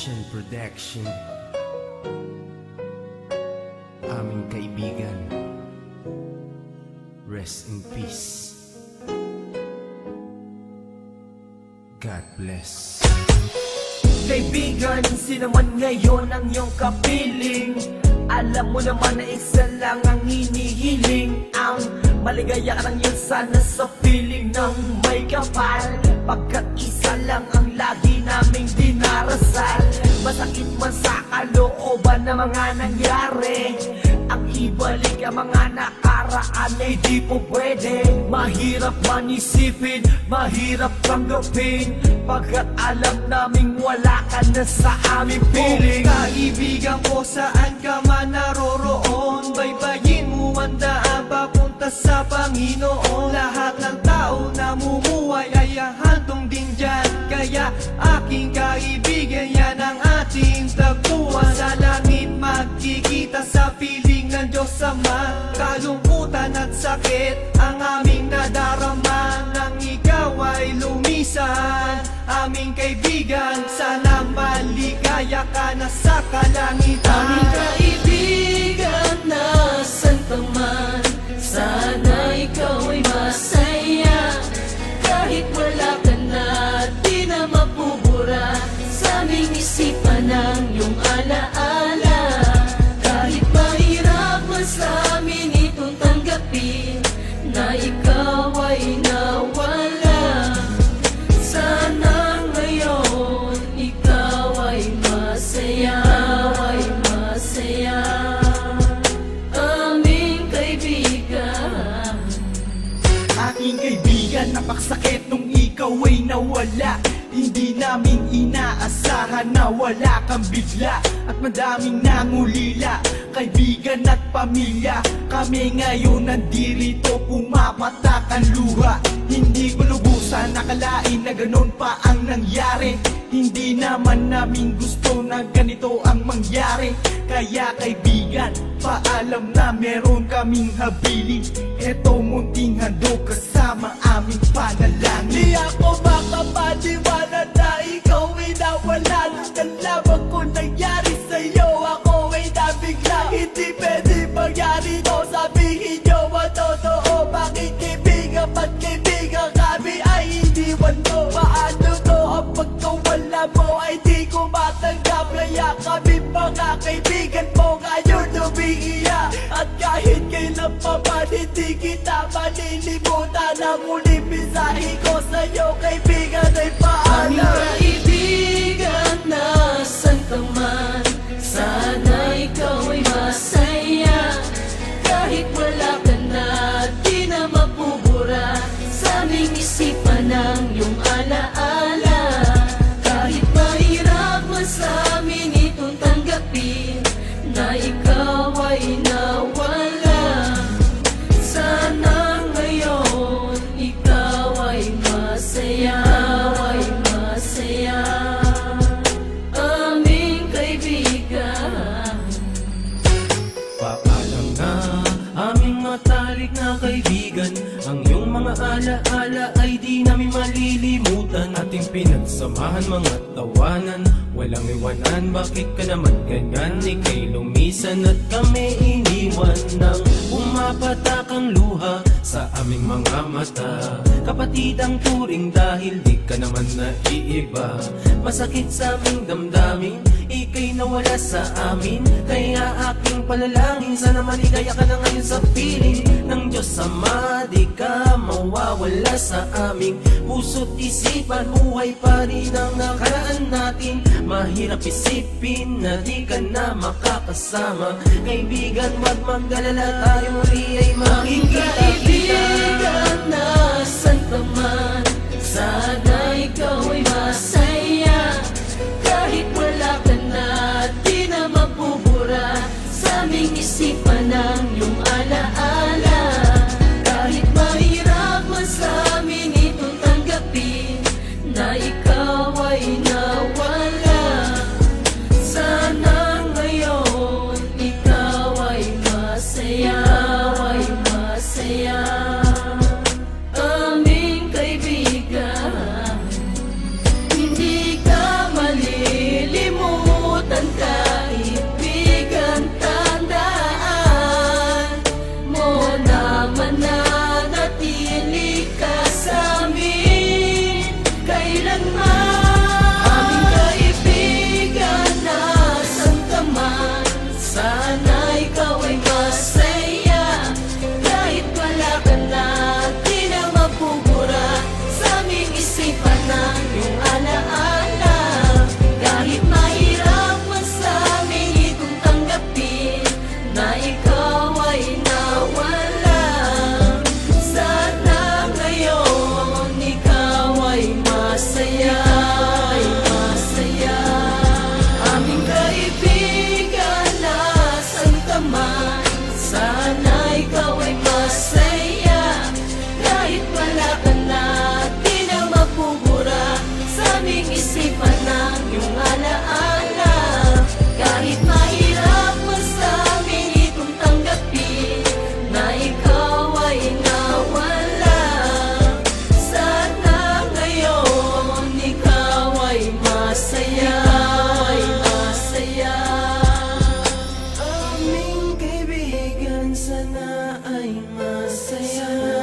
Passion Production. Aming kaibigan, rest in peace. God bless. Kaibigan, sino man ngayon ang iyong kapiling, alam mo naman na isa lang ang hinihiling. Ang maligaya ka lang yun sana sa piling ng may kapal, pagkat isa lang ang lagi naming dinarasal. Masakit man sa kalooban na mga nangyari, ang ibalik ang mga nakaraan ay di po pwede. Mahirap man isipin, mahirap tanggapin, pagkat alam naming wala ka na sa aming piling. Kaibigan ko, saan ka man naroroon, baybayin mo ang daan papunta sa Panginoon. Lahat ng tao na mumuhay ay hantong din dyan, kaya aking kaibigan, yan ang ating tagpuan. Sa langit magkikita sa piling ng Diyos Ama, kalungkutan at sakit ang aming nadarama. Nang ikaw ay lumisan, aming kaibigan, sana maligaya ka na sa kalangitan. Aming kaibigan, nasan ka man, sana ikaw ay masaya. Kahit wala ka na, di na mapubura sa aming isipan ng iyong alaala. Kahit mahirap man sa amin itong tanggapin na ikaw ay nawala, sana ngayon ikaw ay masaya, aming kaibigan. Aking kaibigan, napaksakit nung ikaw ay nawala. Hindi namin inaasahan na wala kang bigla, at madaming nangulila, kaibigan at pamilya. Kami ngayon nandirito, pumapatak ang luha. Hindi ko lubusan nakalain na ganon pa ang nangyari. Hindi naman namin gusto na ganito ang mangyari. Kaya kaibigan, paalam na meron kaming habilin. Eto munting handog kasama aming panalangin. Di ako makapaniwala na ikaw ay nawala. Nung nalaman ko nangyari sa'yo, ako ay nabigla. Hindi pwede mangyari to, sabihin nyo ang totoo. Bakit kaibigan, ba't kaibigan kami ay iniwan mo? Paano to ang pagkawala mo ay di ko matanggap? Kaya kami mga kaibigan mo ngayon umiiyak, at kahit kailan pa man hindi kita malilimutan. Ang muling mensahe ko sa'yo kaibigan ay paalam. Aming kaibigan, nasan ka man, sana ikaw ay masaya. Kahit wala ka na, di na mapubura sa aming isipan ng iyong alaala. Kahit mahirap man sa amin itong tanggapin na ikaw ay nawala, sana ngayon ikaw ay masaya, aming kaibigan. Paalam na aming matalik na kaibigan, ang iyong mga alaala ay di namin malilimutan. Ating pinagsamahan mga tawanan, walang iwanan. Bakit ka naman ganyan? Ika'y lumisan at kami iniwan. Nang pumapatak ang luha sa aming mga mata, kapatid ang turing dahil di ka naman naiiba. Masakit sa aming damdamin, ika'y nawala sa amin. Kaya aking panalangin, sana maligaya ka na ngayon sa piling ng Diyos Ama. Di ka mawawala sa aming puso't isipan, buhay pa rin ang nakaraan natin. Mahirap isipin na di ka na makakasama. Kaibigan, wag mag-alala, tayo muli ay makikita. Kaibigan, nasan ka man, sana ikaw ay masaya. Kahit wala ka na, di na mapubura sa aming isipan ng iyong alaala. Kahit mahirap man sa amin itong tanggapin na ikaw ay nawala, sana ngayon ikaw ay masaya, aming kaibigan. Hindi ka malilimutan isipan ng iyong alaala. Kahit mahirap man sa amin itong tanggapin na ikaw ay nawala. Sana ngayon ikaw ay masaya. Aming kaibigan, sana ay masaya.